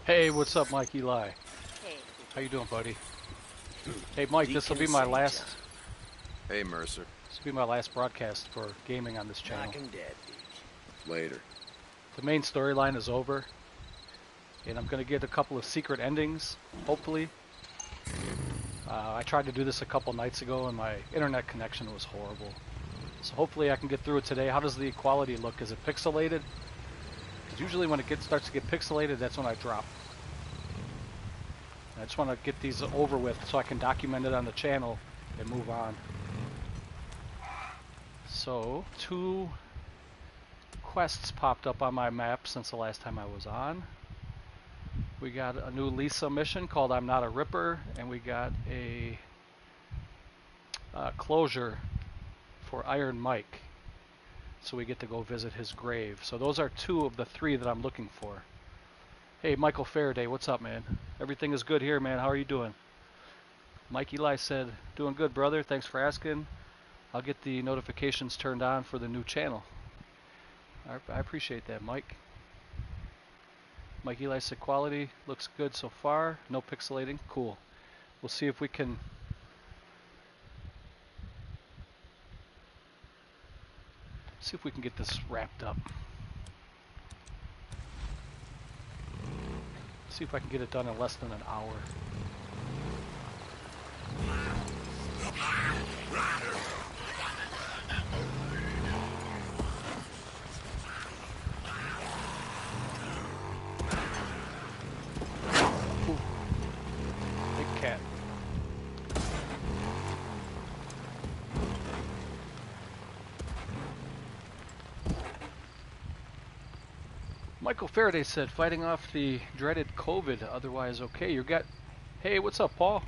Hey, what's up, Mike Eli? Hey, How you doing, buddy? Deacon. Hey, Mike, Deacon and Sage. Hey, Mercer. this will be my last broadcast for gaming on this channel. Knock him dead, Deacon. Later. The main storyline is over, and I'm gonna get a couple of secret endings, hopefully. I tried to do this a couple nights ago, and my internet connection was horrible. So hopefully I can get through it today. How does the quality look? Is it pixelated? Because usually when it starts to get pixelated, that's when I drop. I just want to get these over with so I can document it on the channel and move on. So, 2 quests popped up on my map since the last time I was on. We got a new Lisa mission called I'm Not a Ripper, and we got a closure for Iron Mike. So we get to go visit his grave. So those are 2 of the 3 that I'm looking for. Hey, Michael Faraday, what's up, man? Everything is good here, man. How are you doing? Mike Eli said, doing good, brother. Thanks for asking. I'll get the notifications turned on for the new channel. I appreciate that, Mike. Mike Eli said, quality looks good so far. No pixelating. Cool. We'll see if we can... see if we can get this wrapped up. See if I can get it done in less than an hour. Ooh. Big cat. Michael Faraday said, fighting off the dreaded COVID, otherwise okay. You got... Hey, what's up, Paul?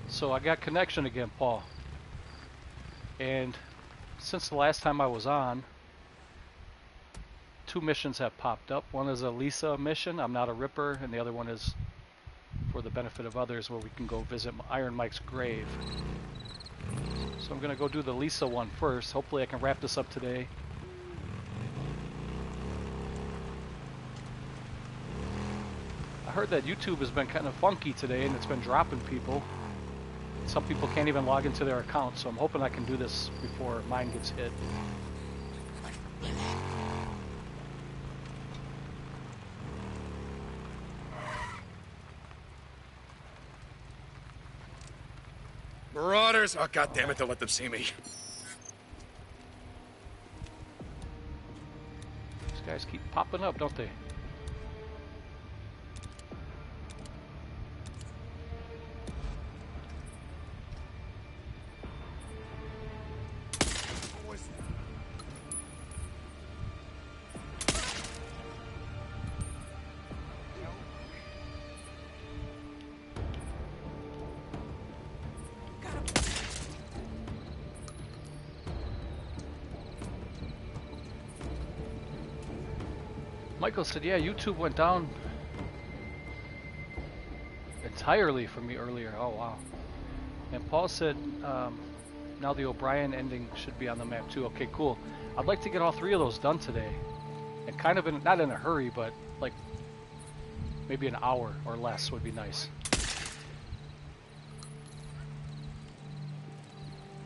So I got connection again, Paul. And since the last time I was on, 2 missions have popped up. One is a Lisa mission, I'm Not a Ripper, and the other one is for the benefit of others, where we can go visit Iron Mike's grave. So I'm gonna go do the Lisa one first. Hopefully I can wrap this up today. I heard that YouTube has been kind of funky today and it's been dropping people. Some people can't even log into their account, so I'm hoping I can do this before mine gets hit. Marauders! Oh, God damn it! Don't let them see me. These guys keep popping up, don't they? Michael said, yeah, YouTube went down entirely for me earlier. Oh, wow. And Paul said, now the O'Brien ending should be on the map too. Okay, cool. I'd like to get all 3 of those done today. And kind of, not in a hurry, but like maybe an hour or less would be nice.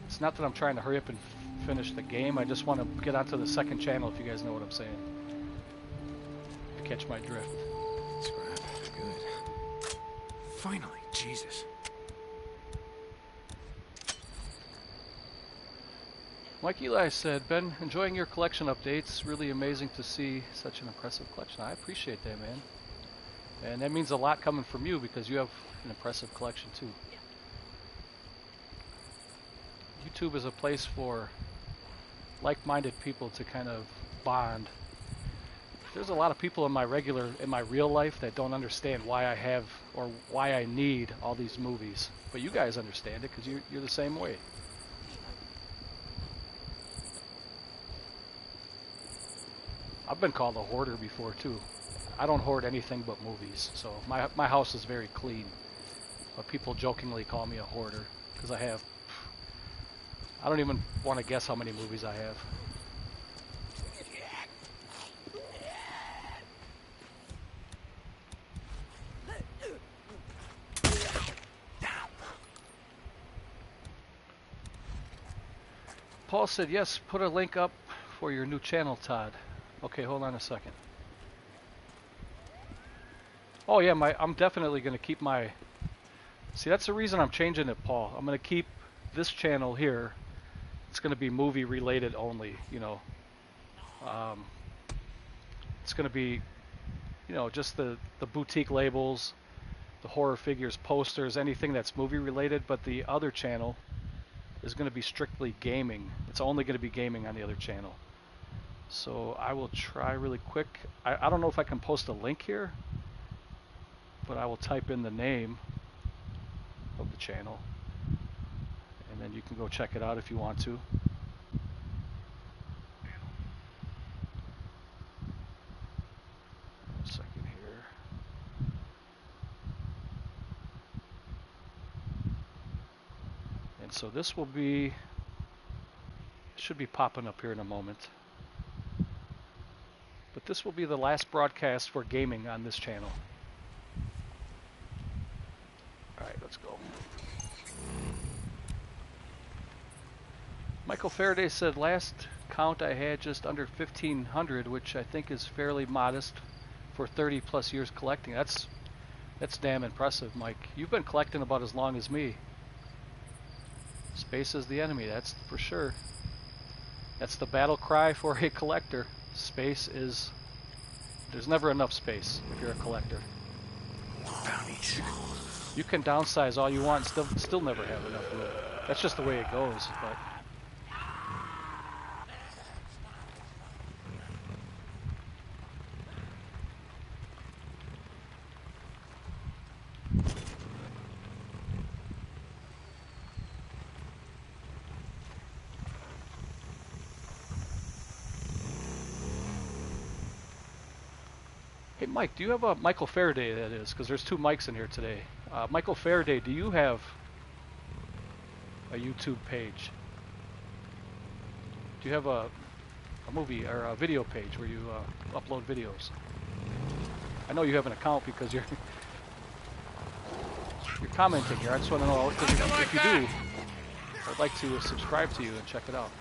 It's not that I'm trying to hurry up and finish the game. I just want to get onto the second channel, if you guys know what I'm saying. Catch my drift. Scrap. Good. Finally, Jesus. Mike Eli said, Ben, enjoying your collection updates. Really amazing to see such an impressive collection. I appreciate that, man. And that means a lot coming from you because you have an impressive collection too. YouTube is a place for like-minded people to kind of bond. There's a lot of people in my real life that don't understand why I have or why I need all these movies. But you guys understand it because you're the same way. I've been called a hoarder before too. I don't hoard anything but movies, so my house is very clean. But people jokingly call me a hoarder because I don't even want to guess how many movies I have. Paul said, yes, put a link up for your new channel, Todd. Okay, hold on a second. Oh yeah, I'm definitely going to keep my... See, that's the reason I'm changing it, Paul. I'm going to keep this channel here. It's going to be movie related only, you know. It's going to be, you know, just the boutique labels, the horror figures, posters, anything that's movie related. But the other channel is going to be strictly gaming. It's only going to be gaming on the other channel. So I will try really quick. I don't know if I can post a link here, but I will type in the name of the channel, and then you can go check it out if you want to. One second here. And so this will be, should be popping up here in a moment. But this will be the last broadcast for gaming on this channel. Alright, let's go. Michael Faraday said last count I had just under 1,500, which I think is fairly modest for 30 plus years collecting. That's damn impressive, Mike. You've been collecting about as long as me. Space is the enemy, that's for sure. That's the battle cry for a collector. Space is... There's never enough space if you're a collector. Bounties. You can downsize all you want and still never have enough room. That's just the way it goes, but... Hey Mike, do you have a Michael Faraday, that is, because there's two mics in here today. Michael Faraday, do you have a YouTube page? Do you have a movie or a video page where you upload videos? I know you have an account because you're commenting here. I just want to know if you do. I'd like to subscribe to you and check it out.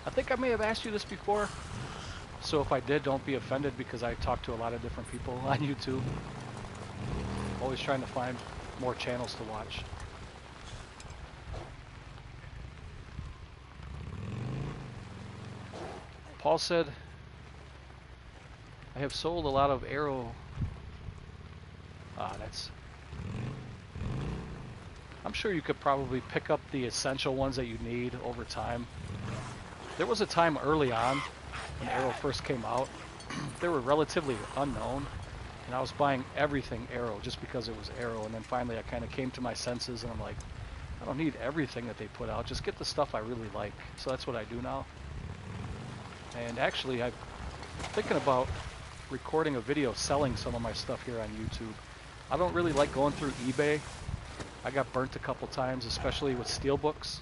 I think I may have asked you this before. So if I did, don't be offended because I talk to a lot of different people on YouTube. Always trying to find more channels to watch. Paul said, I have sold a lot of Arrow. I'm sure you could probably pick up the essential ones that you need over time. There was a time early on when Arrow first came out, they were relatively unknown, and I was buying everything Arrow just because it was Arrow, and then finally I kind of came to my senses and I'm like, I don't need everything that they put out, just get the stuff I really like. So that's what I do now. And actually I'm thinking about recording a video selling some of my stuff here on YouTube. I don't really like going through eBay. I got burnt a couple times, especially with steelbooks,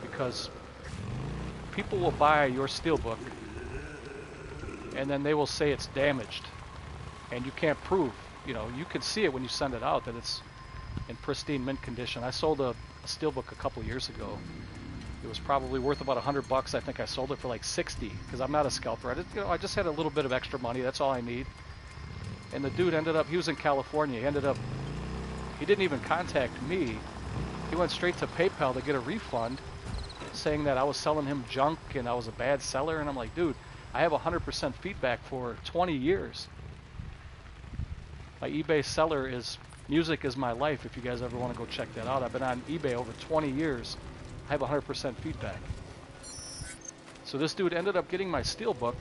because people will buy your steelbook and then they will say it's damaged, and you can't prove, you know, you can see it when you send it out that it's in pristine mint condition. I sold a steelbook a couple years ago. It was probably worth about $100. I think I sold it for like 60 because I'm not a scalper. I just had a little bit of extra money. That's all I need. And the dude ended up, he was in California. He didn't even contact me. He went straight to PayPal to get a refund, saying that I was selling him junk and I was a bad seller. And I'm like, dude, I have 100% feedback for 20 years. My eBay seller is Music Is My Life, if you guys ever want to go check that out. I've been on eBay over 20 years. I have 100% feedback. So this dude ended up getting my steelbook.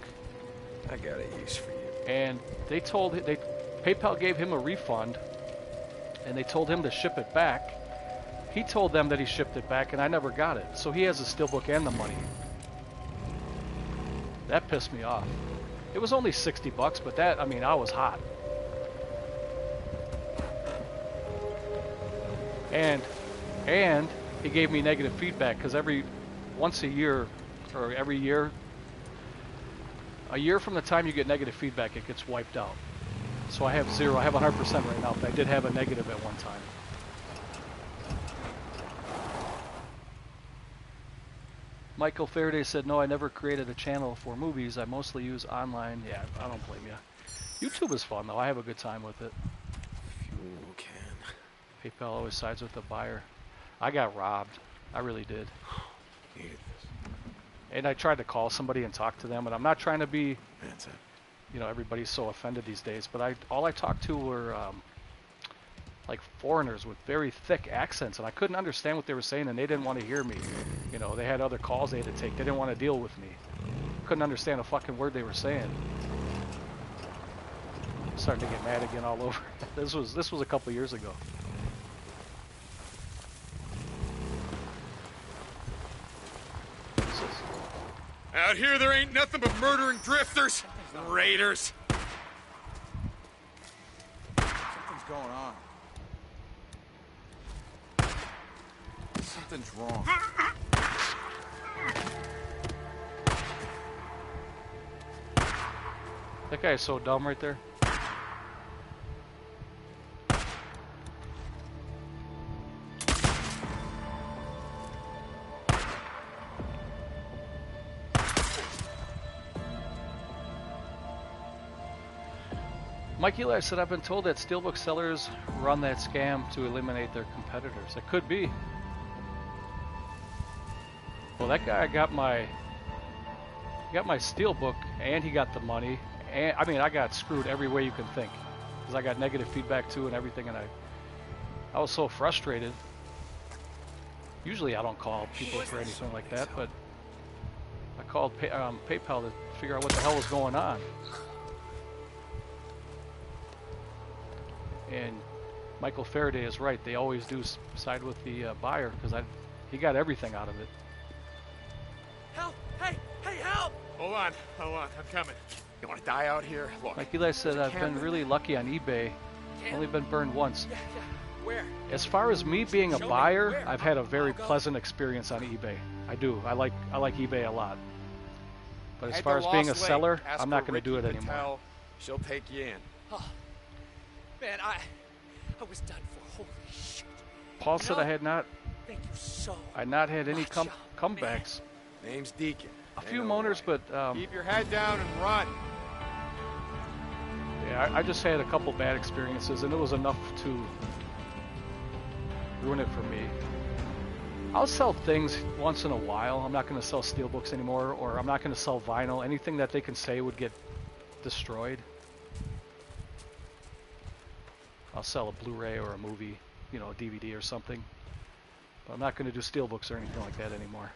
I got a use for you. And PayPal gave him a refund, and they told him to ship it back. He told them that he shipped it back, and I never got it. So he has the steelbook and the money. That pissed me off. It was only $60, but that, I mean, I was hot. And he gave me negative feedback because a year from the time you get negative feedback, it gets wiped out. So I have 0. I have 100% right now, but I did have a negative at one time. Michael Faraday said, no, I never created a channel for movies. I mostly use online. Yeah, I don't blame you. YouTube is fun, though. I have a good time with it. Fuel can. PayPal always sides with the buyer. I got robbed. I really did. Needed this. And I tried to call somebody and talk to them, and I'm not trying to be, That's it. you know, everybody's so offended these days, but all I talked to were like foreigners with very thick accents, and I couldn't understand what they were saying, and they didn't want to hear me. You know, they had other calls they had to take. They didn't want to deal with me. Couldn't understand a fucking word they were saying. Starting to get mad again all over. This was a couple years ago. Out here, there ain't nothing but murdering drifters, raiders. Something's going on. Something's wrong. That guy is so dumb right there. Mike Eli said, I've been told that steelbook sellers run that scam to eliminate their competitors. It could be. Well, that guy got my steelbook, and he got the money. And I mean, I got screwed every way you can think, because I got negative feedback too and everything, and I was so frustrated. Usually I don't call people for anything like that, but I called PayPal to figure out what the hell was going on. And Michael Faraday is right. They always do side with the buyer, because he got everything out of it. Help! Hey, help! Hold on, I'm coming. You want to die out here? Look. Like Eli said, I've been really lucky on eBay. Only been burned once. Yeah. Where? As far as me being a Show me buyer, where. I've had a very I'll go. pleasant experience on eBay. I do. I like eBay a lot. But as Head far to as being a Lost Lake. seller, Ask I'm not for going to do it Ricky anymore. Patel. She'll take you in. Oh, man, I was done for. Holy shit. Paul You said know, I had not had any much, comebacks. Name's Deacon. A They few know moaners, why. but Keep your head down and run. yeah, I just had a couple bad experiences, and it was enough to ruin it for me. I'll sell things once in a while. I'm not going to sell steelbooks anymore, or I'm not going to sell vinyl. Anything that they can say would get destroyed. I'll sell a Blu-ray or a movie, you know, a DVD or something. But I'm not going to do steelbooks or anything like that anymore.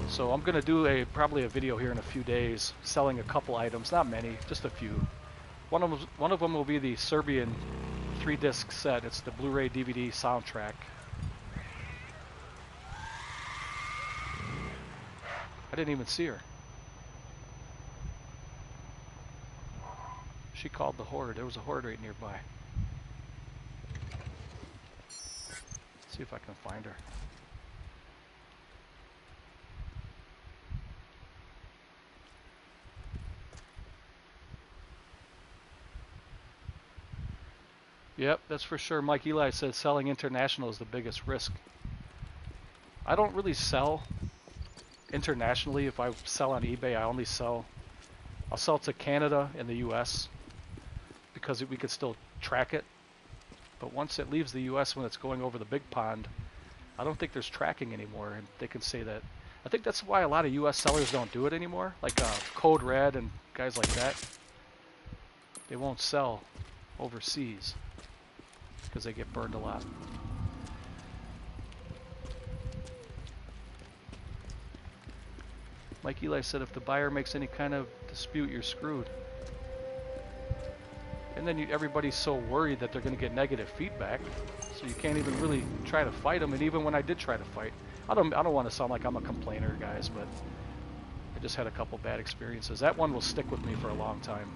So I'm going to do probably a video here in a few days, selling a couple items, not many, just a few. One of them will be the Serbian 3-disc set. It's the Blu-ray DVD soundtrack. I didn't even see her. She called the horde. There was a horde right nearby. Let's see if I can find her. Yep, that's for sure. Mike Eli says selling international is the biggest risk. I don't really sell internationally. If I sell on eBay, I'll sell to Canada and the US because we could still track it. But once it leaves the US, when it's going over the big pond, I don't think there's tracking anymore, and they can say that. I think that's why a lot of US sellers don't do it anymore, like Code Red and guys like that. They won't sell overseas because they get burned a lot. Mike Eli said if the buyer makes any kind of dispute, you're screwed. And then everybody's so worried that they're going to get negative feedback, so you can't even really try to fight them. And even when I did try to fight, I don't want to sound like I'm a complainer, guys, but I just had a couple bad experiences. That one will stick with me for a long time.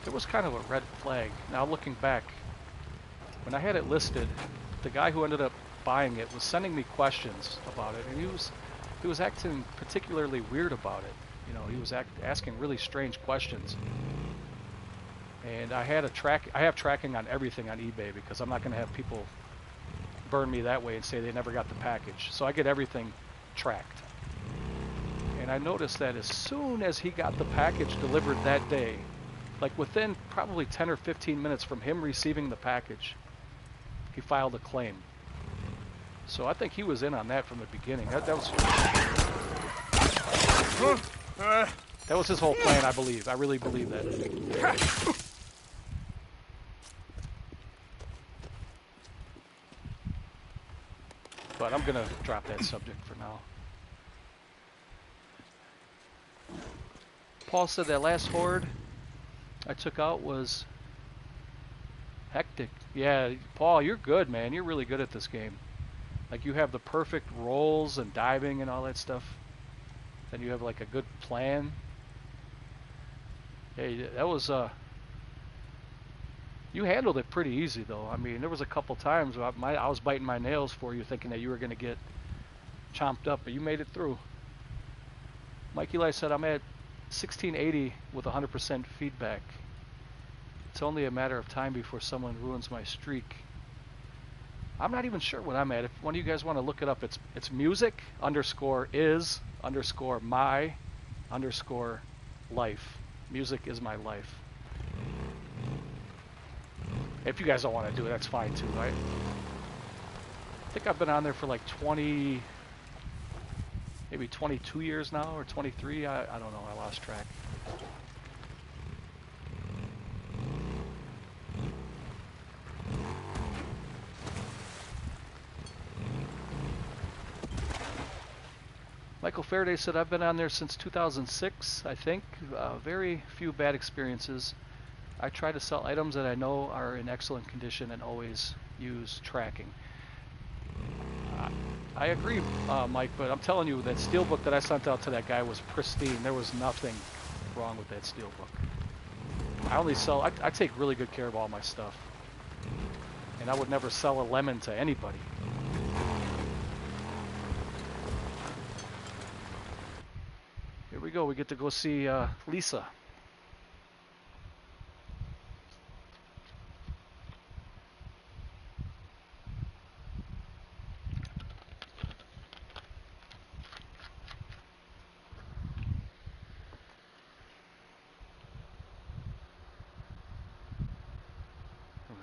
It was kind of a red flag. Now looking back, when I had it listed, the guy who ended up buying it was sending me questions about it, and he was acting particularly weird about it. You know, he was asking really strange questions. And I have tracking on everything on eBay because I'm not going to have people burn me that way and say they never got the package. So I get everything tracked. And I noticed that as soon as he got the package delivered that day, like within probably 10 or 15 minutes from him receiving the package, he filed a claim. So I think he was in on that from the beginning. That was his whole plan, I believe. I really believe that. But I'm gonna drop that subject for now. Paul said that last horde I took out was hectic. Yeah, Paul, you're good, man. You're really good at this game. Like, you have the perfect rolls and diving and all that stuff. Then you have like a good plan. Hey, that was you handled it pretty easy though. I mean, there was a couple times where I was biting my nails for you, thinking that you were going to get chomped up, but you made it through. Mike Eli said, I'm at 1680 with 100% feedback. It's only a matter of time before someone ruins my streak. I'm not even sure what I'm at. If one of you guys want to look it up, it's music _ my _ life. Music is my life. If you guys don't want to do it, that's fine too, right? I think I've been on there for like 20, maybe 22 years now, or 23. I don't know. I lost track. Michael Faraday said, I've been on there since 2006, I think. Very few bad experiences. I try to sell items that I know are in excellent condition and always use tracking. I agree, Mike, but I'm telling you, that steelbook that I sent out to that guy was pristine. There was nothing wrong with that steelbook. I only sell, I take really good care of all my stuff. And I would never sell a lemon to anybody. Here we go, we get to go see Lisa.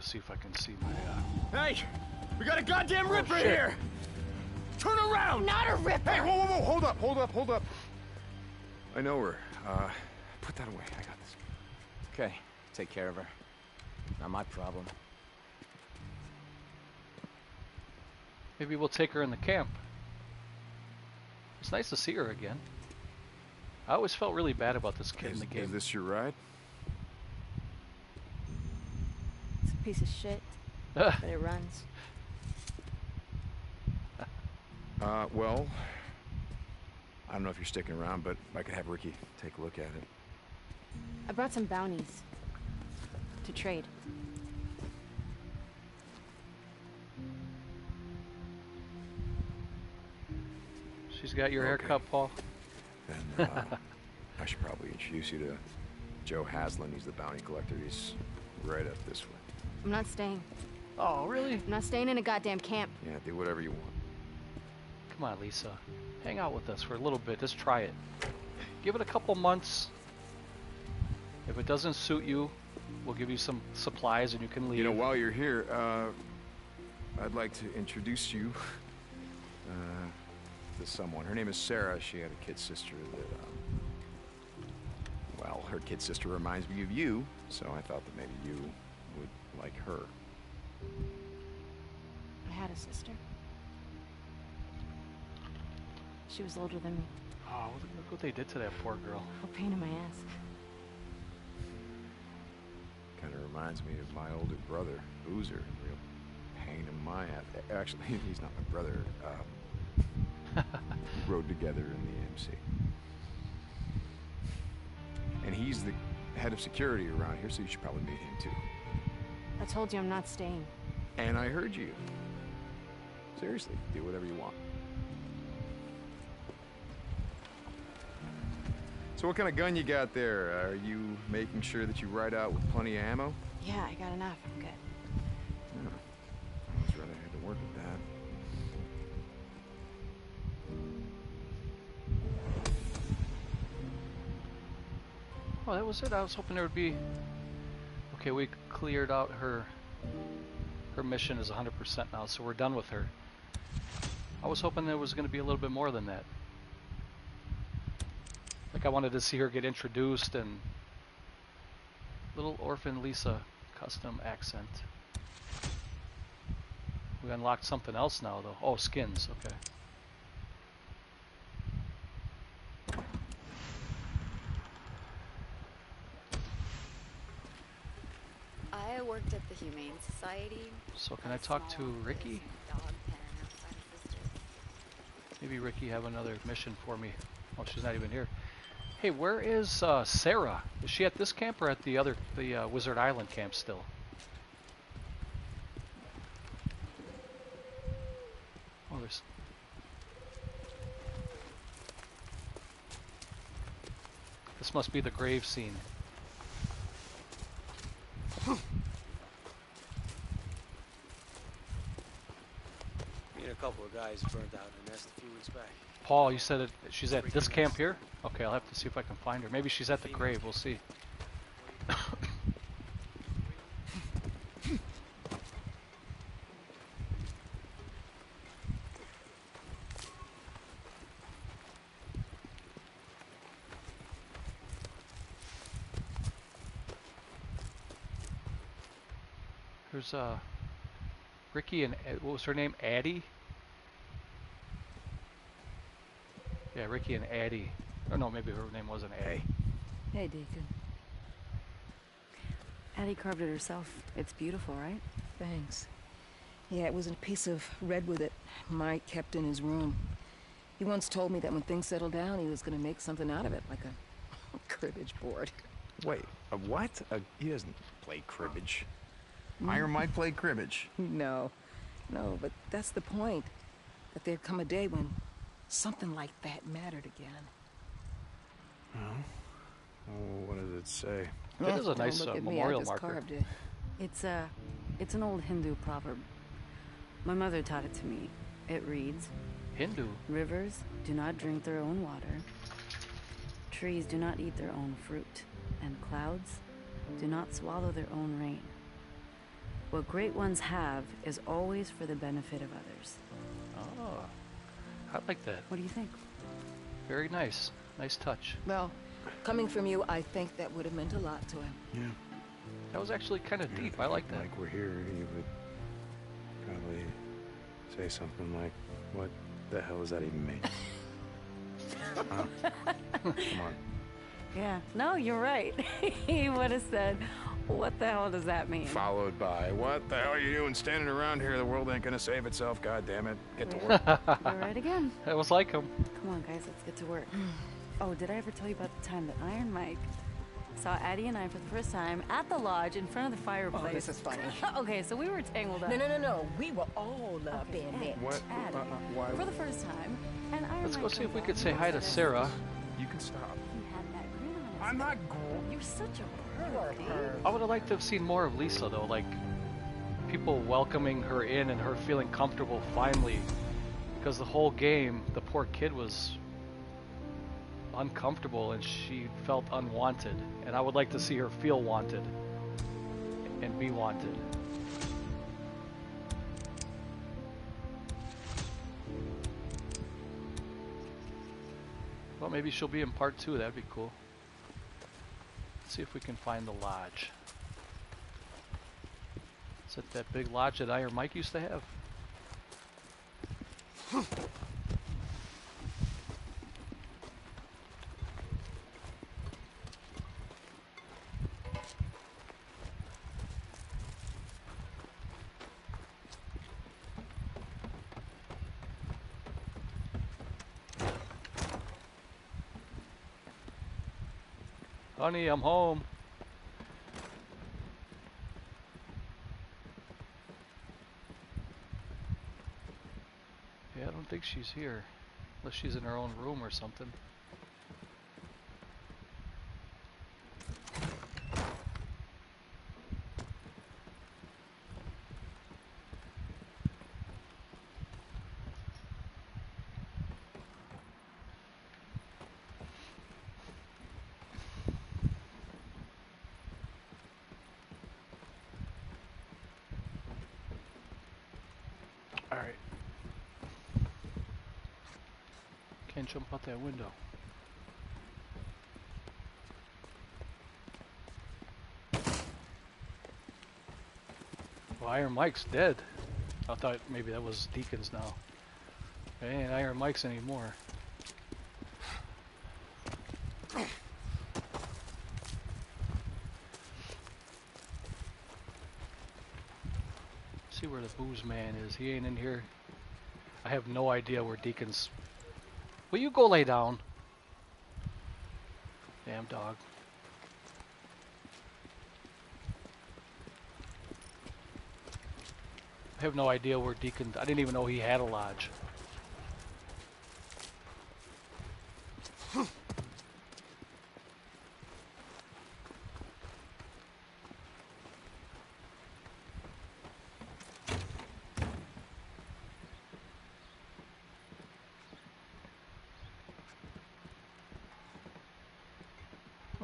See if I can see my Hey! We got a goddamn Ripper shit. here! Turn around! Not a Ripper! Hey, whoa, whoa, whoa, hold up. I know her. Put that away. I got this. Okay, take care of her. Not my problem. Maybe we'll take her in the camp. It's nice to see her again. I always felt really bad about this kid in the game. Is this your ride? It's a piece of shit, but it runs. Well, I don't know if you're sticking around, but I could have Ricky take a look at it. I brought some bounties to trade. She's got your Okay. haircut, Paul. Then I should probably introduce you to Joe Haslin. He's the bounty collector. He's right up this way. I'm not staying. Oh, really? I'm not staying in a goddamn camp. Yeah, do whatever you want. Come on, Lisa. Hang out with us for a little bit. Just try it. Give it a couple months. If it doesn't suit you, we'll give you some supplies and you can leave. You know, while you're here, I'd like to introduce you to someone. Her name is Sarah. She had a kid sister that, well, her kid sister reminds me of you, so I thought that maybe you would like her. I had a sister. She was older than me. Oh, look what they did to that poor girl. A pain in my ass. Kind of reminds me of my older brother, Boozer. Real pain in my ass. Actually, he's not my brother. We rode together in the MC. And he's the head of security around here, so you should probably meet him too. I told you I'm not staying. And I heard you. Seriously, do whatever you want. So what kind of gun you got there? Are you making sure that you ride out with plenty of ammo? Yeah, I got enough. I'm good. Yeah. I always rather have to work with that. Oh, that was it. I was hoping there would be... Okay, we cleared out her mission is 100% now, so we're done with her. I was hoping there was going to be a little bit more than that. Like I wanted to see her get introduced and... Little Orphan Lisa custom accent. We unlocked something else now, though. Oh, skins. Okay. I worked at the Humane Society. So can I talk to Ricky? Dog pen outside of Sister. Maybe Ricky have another mission for me. Oh, she's not even here. Hey, where is Sarah? Is she at this camp or at the other, the Wizard Island camp still? Oh, there's... This must be the grave scene. Me and a couple of guys burned out in a nest a few weeks back. Paul, you said she's at this camp here? Okay, I'll have to see if I can find her. Maybe she's at the grave. We'll see. There's Ricky and what was her name? Addie? Yeah, Ricky and Addie. Oh no, maybe her name wasn't Addie. Hey, Deacon. Addie carved it herself. It's beautiful, right? Thanks. Yeah, it was a piece of redwood that Mike kept in his room. He once told me that when things settled down, he was going to make something out of it, like a cribbage board. Wait, a what? He doesn't play cribbage. Iron Mike played cribbage. No, but that's the point. That there'd come a day when something like that mattered again. Oh, what does it say? That is a nice Don't look at me, I memorial just marker. carved it. It's an old Hindu proverb. My mother taught it to me. It reads, Hindu. rivers do not drink their own water, trees do not eat their own fruit, and clouds do not swallow their own rain. What great ones have is always for the benefit of others. Oh, I like that. What do you think? Very nice. Nice touch. Well, coming from you, I think that would have meant a lot to him. Yeah. That was actually kind of deep. I like that. Like we're here, he would probably say something like, "What the hell does that even mean?" Huh? Come on. Yeah. No, you're right. He would have said, what the hell does that mean? Followed by, what the hell are you doing standing around here? The world ain't gonna save itself, god damn it. Get to work. You're right again. That was like him. Come on, guys, let's get to work. Oh, did I ever tell you about the time that Iron Mike saw Addie and I for the first time at the lodge in front of the fireplace? Oh, this is funny. Okay, so we were tangled up. No. We were all up Okay, in and it. What? Addie, Why? for the first time, and Iron Let's Mike go see if comes we out could and say hi to looks at us. Sarah. You can stop. He had that grin on his I'm face. not cool. You're such a perv, dude. I would have liked to have seen more of Lisa, though. Like, people welcoming her in and her feeling comfortable finally. Because the whole game, the poor kid was uncomfortable and she felt unwanted. And I would like to see her feel wanted and be wanted. Well, maybe she'll be in part 2. That'd be cool. Let's see if we can find the lodge. Is it that big lodge that Iron Mike used to have? Honey, I'm home. Yeah, I don't think she's here. Unless she's in her own room or something. Can't jump out that window. Well, Iron Mike's dead. I thought maybe that was Deacons now. It ain't Iron Mike's anymore. See where the booze man is. He ain't in here. I have no idea where Deacons... Will you go lay down? Damn dog. I have no idea where Deacon... I didn't even know he had a lodge.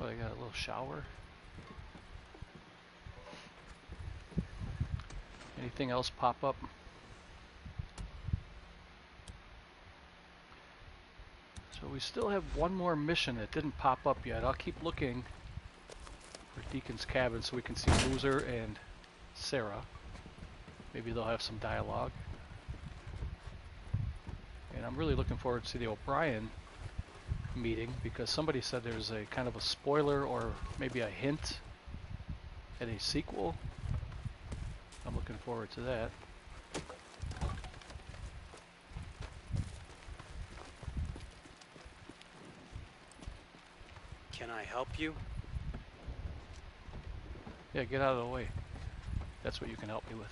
Oh, they got a little shower. Anything else pop up? So we still have one more mission that didn't pop up yet. I'll keep looking for Deacon's cabin so we can see Boozer and Sarah. Maybe they'll have some dialogue. And I'm really looking forward to the O'Brien meeting because somebody said there's a kind of a spoiler or maybe a hint at a sequel. I'm looking forward to that. Can I help you? Yeah, get out of the way. That's what you can help me with.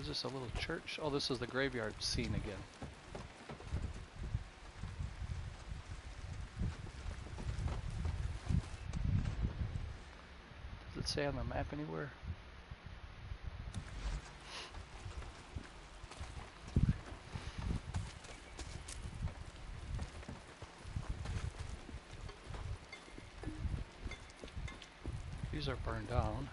Is this a little church? Oh, this is the graveyard scene again. Does it say on the map anywhere? These are burned down.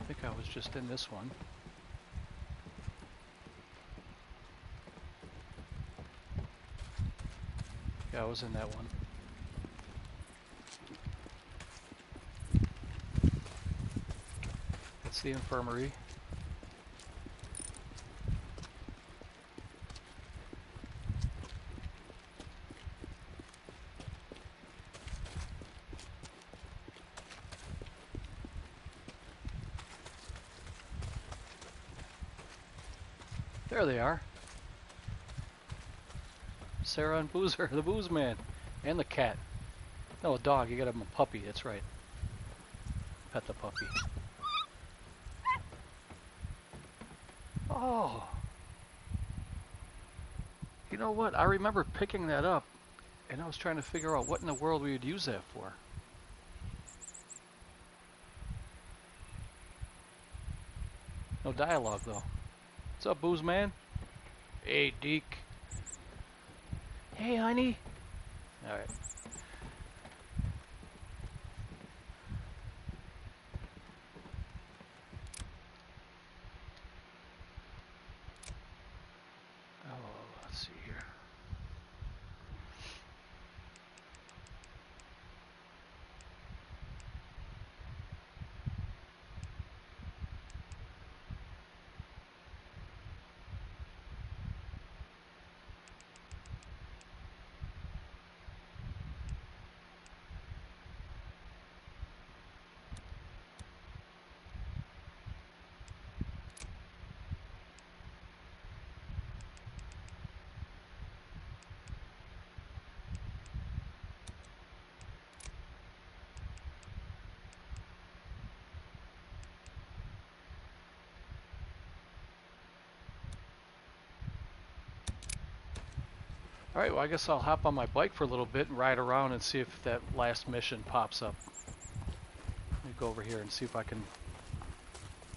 I think I was just in this one. Yeah, I was in that one. That's the infirmary. There they are. Sarah and Boozer, the booze man, and the cat. No, a dog. You gotta have a puppy. That's right. Pet the puppy. Oh. You know what? I remember picking that up, and I was trying to figure out what in the world we would use that for. No dialogue, though. What's up, booze man? Hey, Deke. Hey, honey. All right. Oh, let's see here. Alright, well I guess I'll hop on my bike for a little bit and ride around and see if that last mission pops up. Let me go over here and see if I can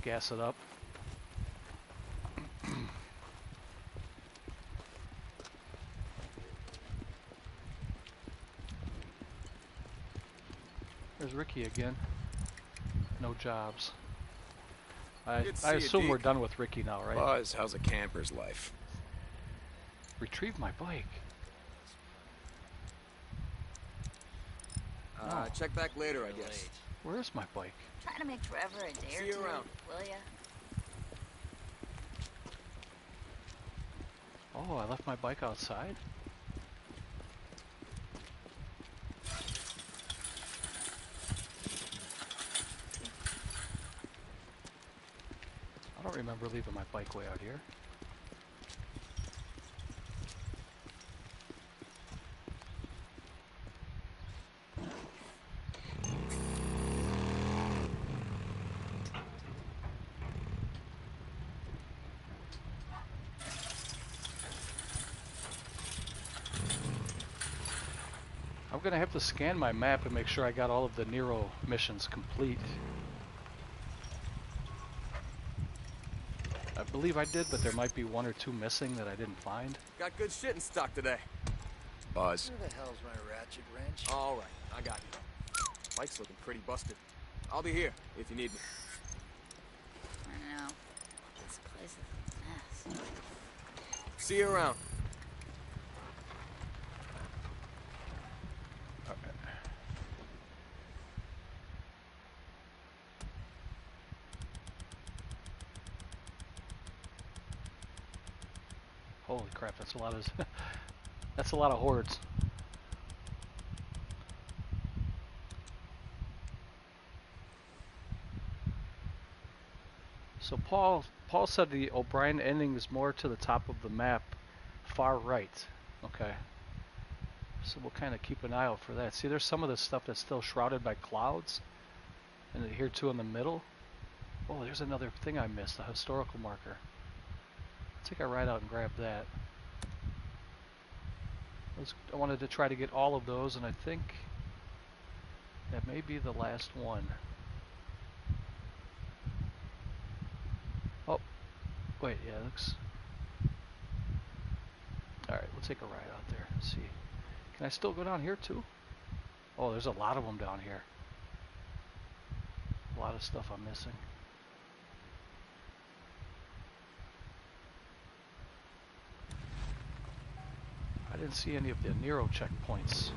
gas it up. There's Ricky again. No jobs. Good to I see you, assume we're Deke. done with Ricky now, right? Buzz, how's a camper's life? Retrieve my bike. No. Check back later, I guess. Where's my bike? Trying to make Trevor a day See or you two, around. will ya? Oh, I left my bike outside? I don't remember leaving my bike way out here. I'm gonna have to scan my map and make sure I got all of the Nero missions complete. I believe I did, but there might be one or two missing that I didn't find. Got good shit in stock today. Buzz. Where the hell's my ratchet wrench? All right, I got you. Mike's looking pretty busted. I'll be here if you need me. I know. This place is a mess. See you around. Holy crap, that's a lot of that's a lot of hordes. So Paul said the O'Brien ending is more to the top of the map, far right. Okay. So we'll kind of keep an eye out for that. See, there's some of the stuff that's still shrouded by clouds. And here too in the middle. Oh, there's another thing I missed, a historical marker. Take a ride out and grab that. I wanted to try to get all of those, and I think that may be the last one. Oh, wait, yeah, it looks... Alright, we'll take a ride out there and see. Can I still go down here too? Oh, there's a lot of them down here. A lot of stuff I'm missing. I didn't see any of the Nero checkpoints.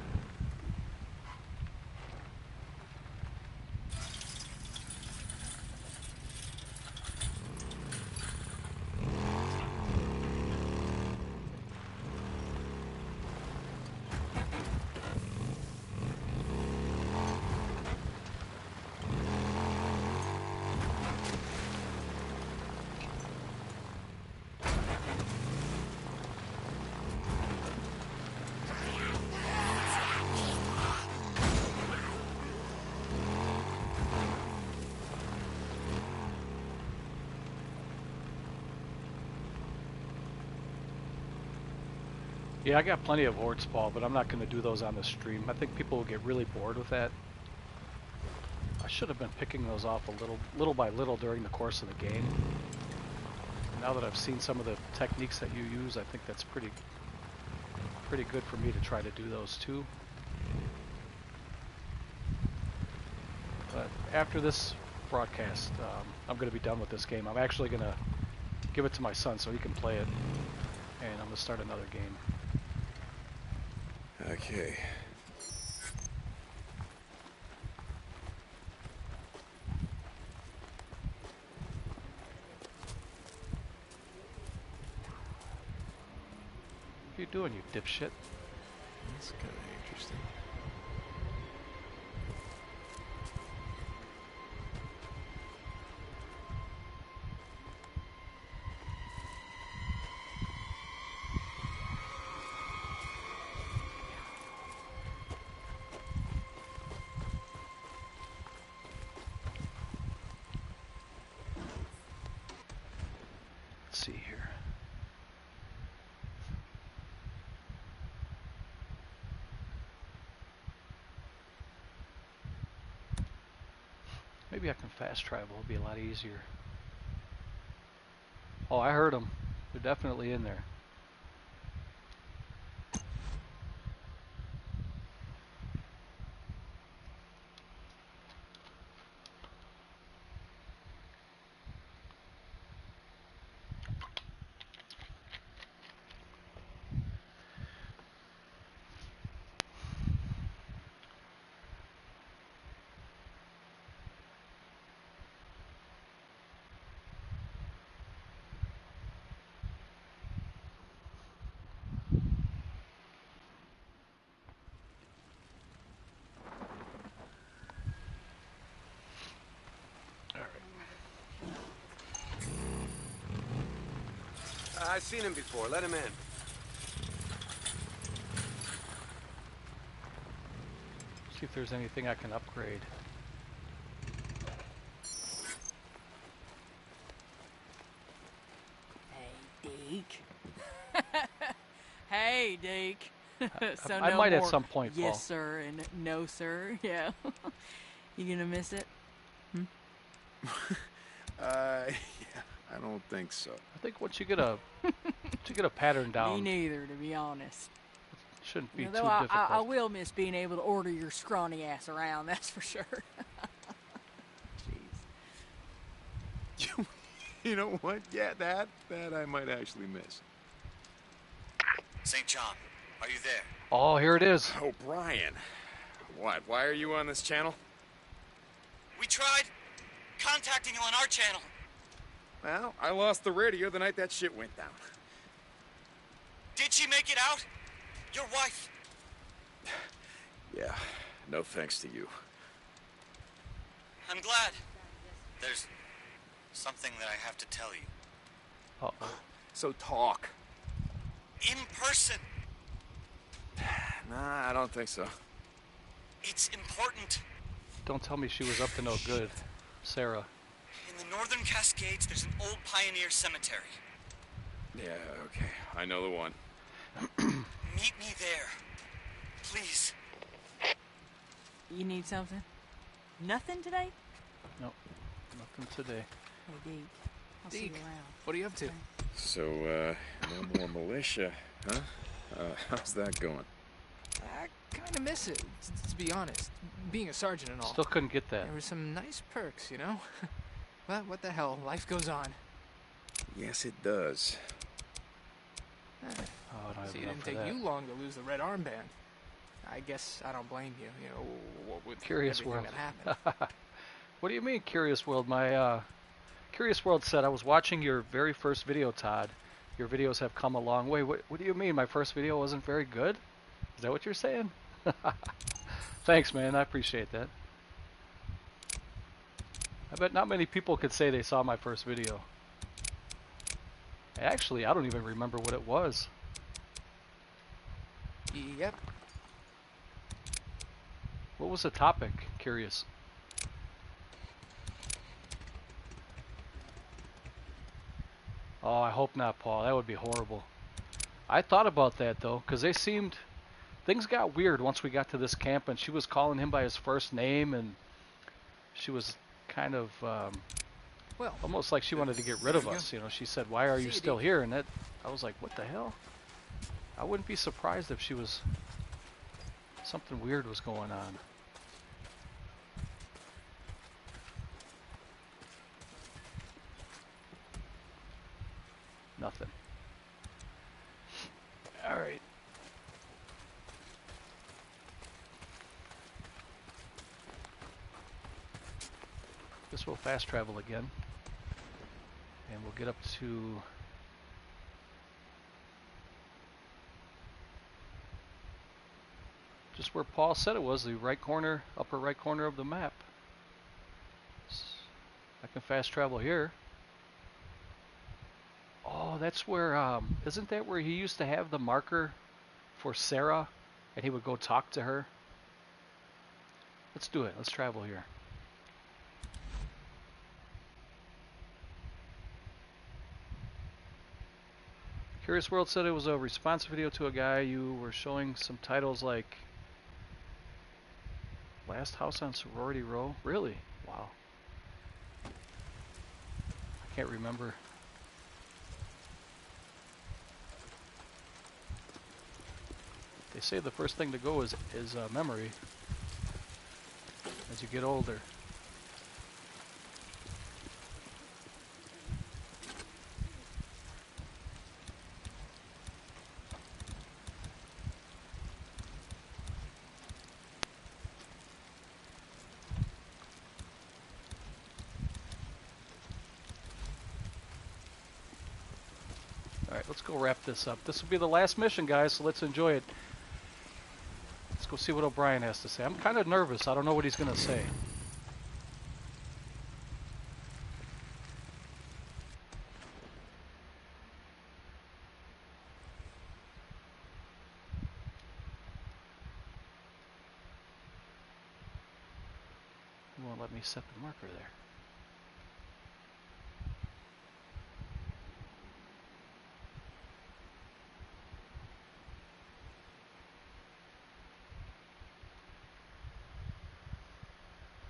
Yeah, I got plenty of hordes, Paul, but I'm not going to do those on the stream. I think people will get really bored with that. I should have been picking those off a little by little during the course of the game. Now that I've seen some of the techniques that you use, I think that's pretty good for me to try to do those too. But after this broadcast, I'm going to be done with this game. I'm actually going to give it to my son so he can play it, and I'm going to start another game. Okay. What are you doing, you dipshit? That's kind of interesting. Let's see here. Maybe I can fast travel. It'll be a lot easier. Oh, I heard them. They're definitely in there. I've seen him before. Let him in. See if there's anything I can upgrade. Hey, Deke. Hey, Deke. So I no might more at some point, yes, Paul. sir, and no, sir. Yeah. You gonna miss it? Yeah, I don't think so. I think once you get a pattern Me down, neither, to be honest. it shouldn't be You too know, difficult. I will miss being able to order your scrawny ass around, that's for sure. Jeez. You know what? Yeah, that I might actually miss. St. John, are you there? Oh, here it is. Oh, Brian. What? Why are you on this channel? We tried contacting you on our channel. Well, I lost the radio the night that shit went down. Did she make it out? Your wife? Yeah, no thanks to you. I'm glad. There's something that I have to tell you. Uh-oh. So talk. In person. Nah, I don't think so. It's important. Don't tell me she was up to no good, Sarah. In the Northern Cascades, there's an old pioneer cemetery. Yeah, okay. I know the one. Meet me there. Please. You need something? Nothing today? No, nothing today. Hey, Deke. I'll see you Deke, around. what are you up to? So, no more militia, huh? How's that going? I kind of miss it, to be honest. Being a sergeant and all. Still couldn't get that. There were some nice perks, you know? But what the hell, life goes on. Yes, it does. Oh, I don't have See, it enough didn't for take that. you long to lose the red armband. I guess I don't blame you, you know, what with Curious everything World. that happened. What do you mean, Curious World? My Curious World said I was watching your very first video, Todd. Your videos have come a long way. What do you mean? My first video wasn't very good? Is that what you're saying? Thanks, man. I appreciate that. I bet not many people could say they saw my first video. Actually, I don't even remember what it was. Yep. What was the topic? Curious. Oh, I hope not, Paul. That would be horrible. I thought about that, though, because things got weird once we got to this camp, and she was calling him by his first name, and she was kind of Well, almost like she wanted to get rid of us. You know, she said, "Why are you still here?" And that, I was like, "What the hell?" I wouldn't be surprised if she was something weird was going on. Nothing. All right. Guess we'll fast travel again. And we'll get up to just where Paul said it was, the right corner, upper right corner of the map. I can fast travel here. Oh, that's where, isn't that where he used to have the marker for Sarah? And he would go talk to her? Let's do it. Let's travel here. Curious World said it was a response video to a guy. You were showing some titles like Last House on Sorority Row. Really? Wow. I can't remember. They say the first thing to go is memory as you get older. Alright, let's go wrap this up. This will be the last mission, guys, so let's enjoy it. Let's go see what O'Brien has to say. I'm kind of nervous. I don't know what he's going to say. won't let me set the marker there.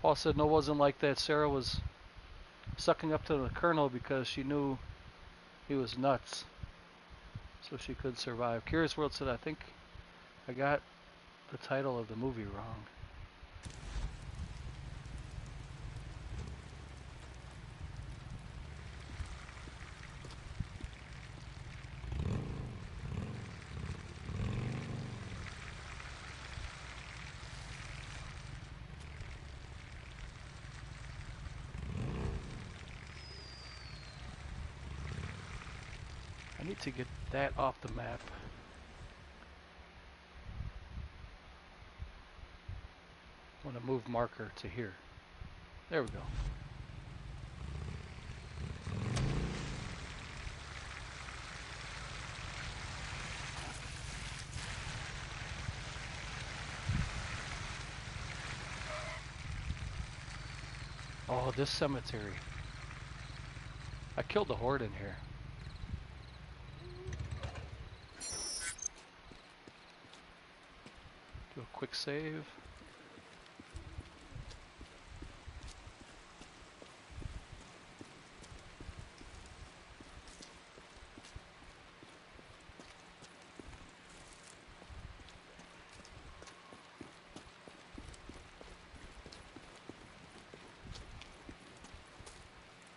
Paul said no, it wasn't like that. Sarah was sucking up to the colonel because she knew he was nuts, so she could survive. Curious World said, I think I got the title of the movie wrong. I need to get that off the map. I want to move marker to here. There we go. Oh, this cemetery. I killed the horde in here. Do a quick save.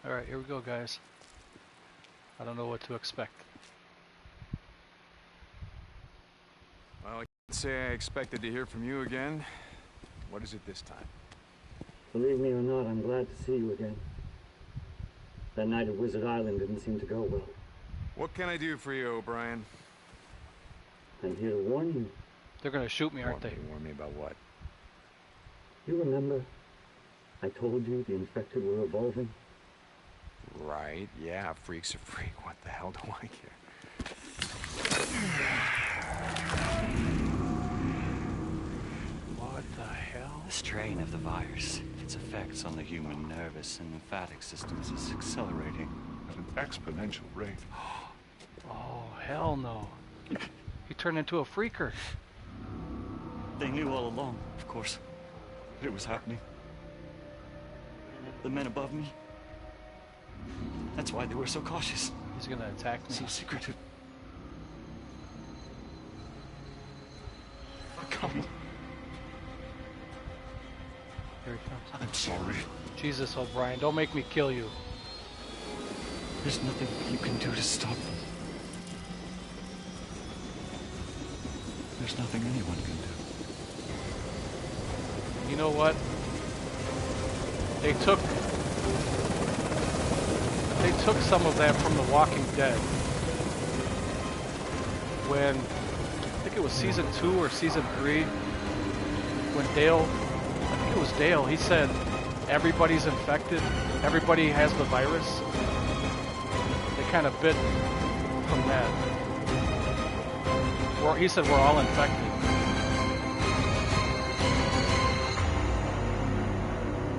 Alright, here we go, guys. I don't know what to expect. Well, I can't say I expected to hear from you again. What is it this time? Believe me or not, I'm glad to see you again. That night at Wizard Island didn't seem to go well. What can I do for you, O'Brien? I'm here to warn you. They're gonna shoot me, aren't they? Warn me about what? You remember? I told you the infected were evolving. Right, yeah, freak's a freak. What the hell do I care? What the hell? The strain of the virus, its effects on the human nervous and lymphatic systems is accelerating at an exponential rate. Oh, hell no. He turned into a freaker. They knew all along, of course, that it was happening. The men above me. That's why they were so cautious. He's gonna attack me. So secretive. Come. Here he comes. I'm sorry. Jesus, O'Brien, don't make me kill you. There's nothing you can do to stop them. There's nothing anyone can do. You know what? They took some of that from The Walking Dead. When, I think it was season 2 or season 3, when Dale, I think it was Dale, he said, everybody's infected, everybody has the virus. They kind of bit from that. He said we're all infected.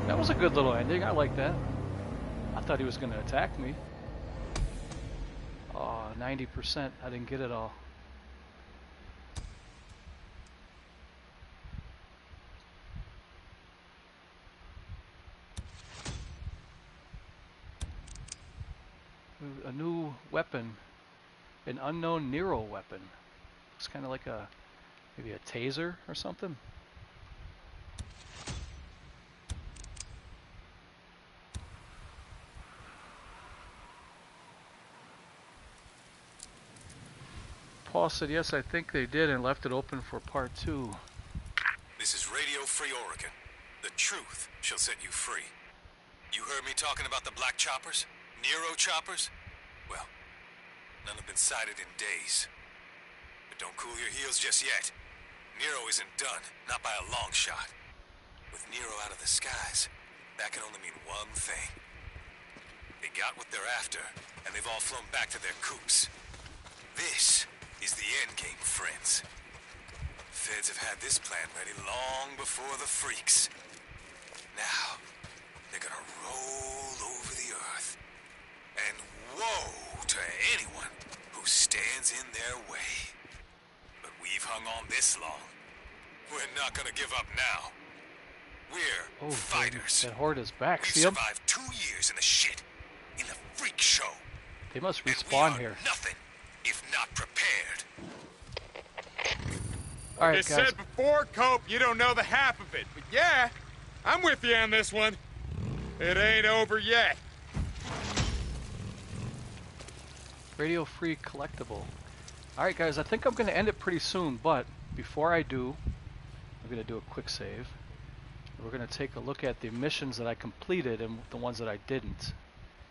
That was a good little ending. I like that. I thought he was going to attack me. Oh, 90%. I didn't get it all. A new weapon. An unknown Nero weapon. It's kind of like maybe a taser or something. Paul said, yes, I think they did, and left it open for part 2. This is Radio Free Oregon. The truth shall set you free. You heard me talking about the black choppers? Nero choppers? Well, none have been sighted in days. But don't cool your heels just yet. Nero isn't done, not by a long shot. With Nero out of the skies, that can only mean one thing. They got what they're after, and they've all flown back to their coops. This is the endgame, friends. Feds have had this plan ready long before the freaks. Now, woe to anyone who stands in their way. But we've hung on this long. We're not gonna give up now. We're fighters. That horde is back. We've See 'em? survived 2 years in the shit, in the freak show. They must And respawn we are here. nothing if not prepared. All right, I guys. said before, Cope, you don't know the half of it. But yeah, I'm with you on this one. It ain't over yet. Radio Free Collectible. All right, guys, I think I'm going to end it pretty soon, but before I do, I'm going to do a quick save. We're going to take a look at the missions that I completed and the ones that I didn't,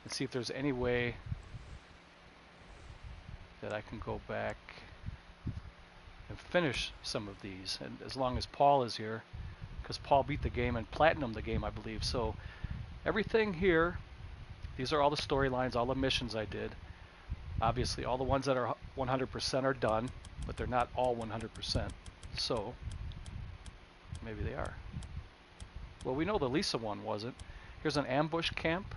and see if there's any way that I can go back and finish some of these, and as long as Paul is here, because Paul beat the game and platinumed the game, I believe. So everything here, these are all the storylines, all the missions I did. Obviously all the ones that are 100% are done, but they're not all 100%, so maybe they are. Well, we know the Lisa one wasn't. Here's an ambush camp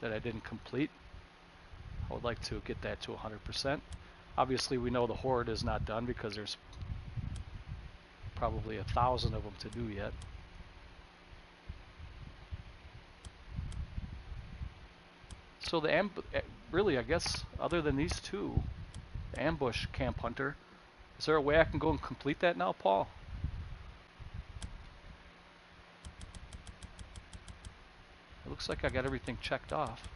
that I didn't complete. I would like to get that to 100%. Obviously we know the horde is not done because there's probably 1,000 of them to do yet. So the really, I guess, other than these two, the ambush camp hunter, is there a way I can go and complete that now, Paul? It looks like I got everything checked off,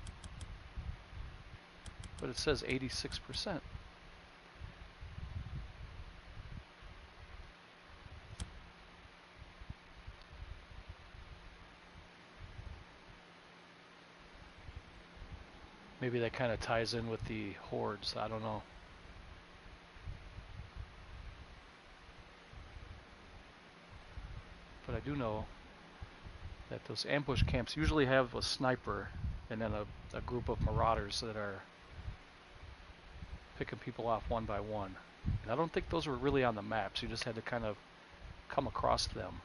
but it says 86%. Maybe that kind of ties in with the hordes, I don't know. But I do know that those ambush camps usually have a sniper and then a group of marauders that are picking people off one by one. And I don't think those were really on the maps, you just had to kind of come across them.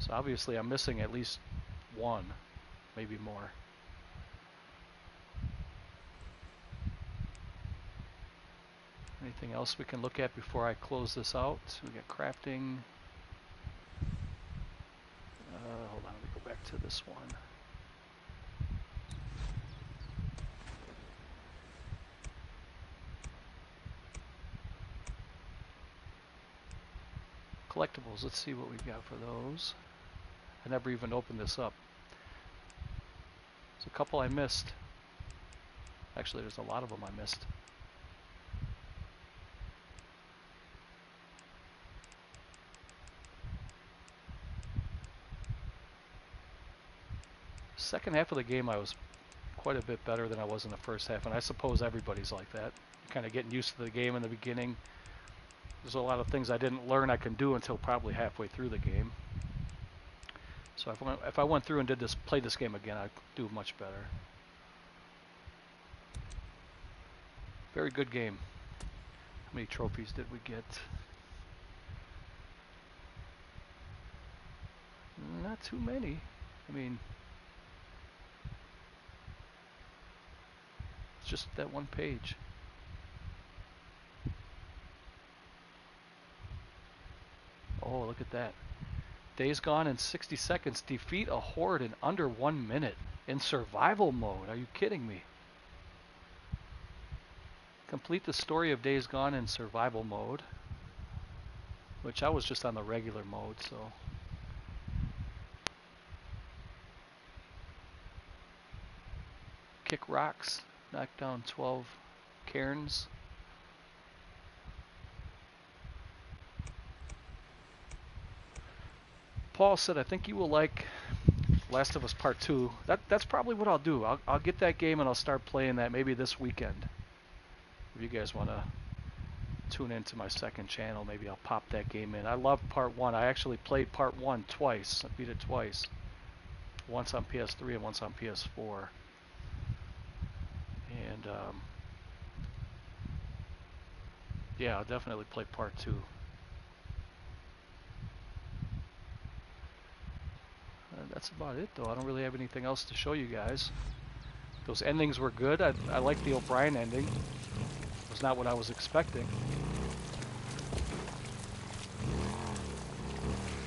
So obviously I'm missing at least one, maybe more. Anything else we can look at before I close this out? We got crafting. Hold on, let me go back to this one. Collectibles, let's see what we've got for those. I never even opened this up. There's a couple I missed. Actually, there's a lot of them I missed. Second half of the game I was quite a bit better than I was in the first half, and I suppose everybody's like that. Kind of getting used to the game in the beginning. There's a lot of things I didn't learn I can do until probably halfway through the game. So if I went through and played this game again, I'd do much better. Very good game. How many trophies did we get? Not too many. I mean, it's just that one page. Oh, look at that. Days Gone in 60 seconds. Defeat a horde in under 1 minute. In survival mode. Are you kidding me? Complete the story of Days Gone in survival mode. Which I was just on the regular mode, so. Kick rocks. Knock down 12 cairns. Paul said, I think you will like Last of Us Part 2. That's probably what I'll do. I'll get that game and I'll start playing that maybe this weekend. If you guys want to tune into my second channel, maybe I'll pop that game in. I love Part 1. I actually played Part 1 twice. I beat it twice. Once on PS3 and once on PS4. And yeah, I'll definitely play Part 2. that's about it, though. I don't really have anything else to show you guys. Those endings were good. I like the O'Brien ending. It was not what I was expecting.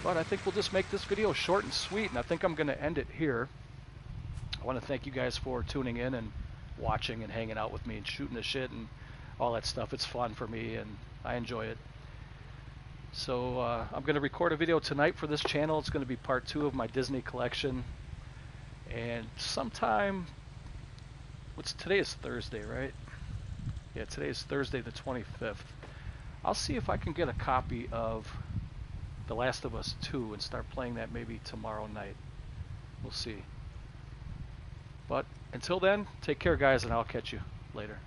But I think we'll just make this video short and sweet, and I think I'm going to end it here. I want to thank you guys for tuning in and watching and hanging out with me and shooting the shit and all that stuff. It's fun for me, and I enjoy it. So I'm going to record a video tonight for this channel. It's going to be part 2 of my Disney collection. And sometime, today is Thursday, right? Yeah, today is Thursday the 25th. I'll see if I can get a copy of The Last of Us 2 and start playing that maybe tomorrow night. We'll see. But until then, take care, guys, and I'll catch you later.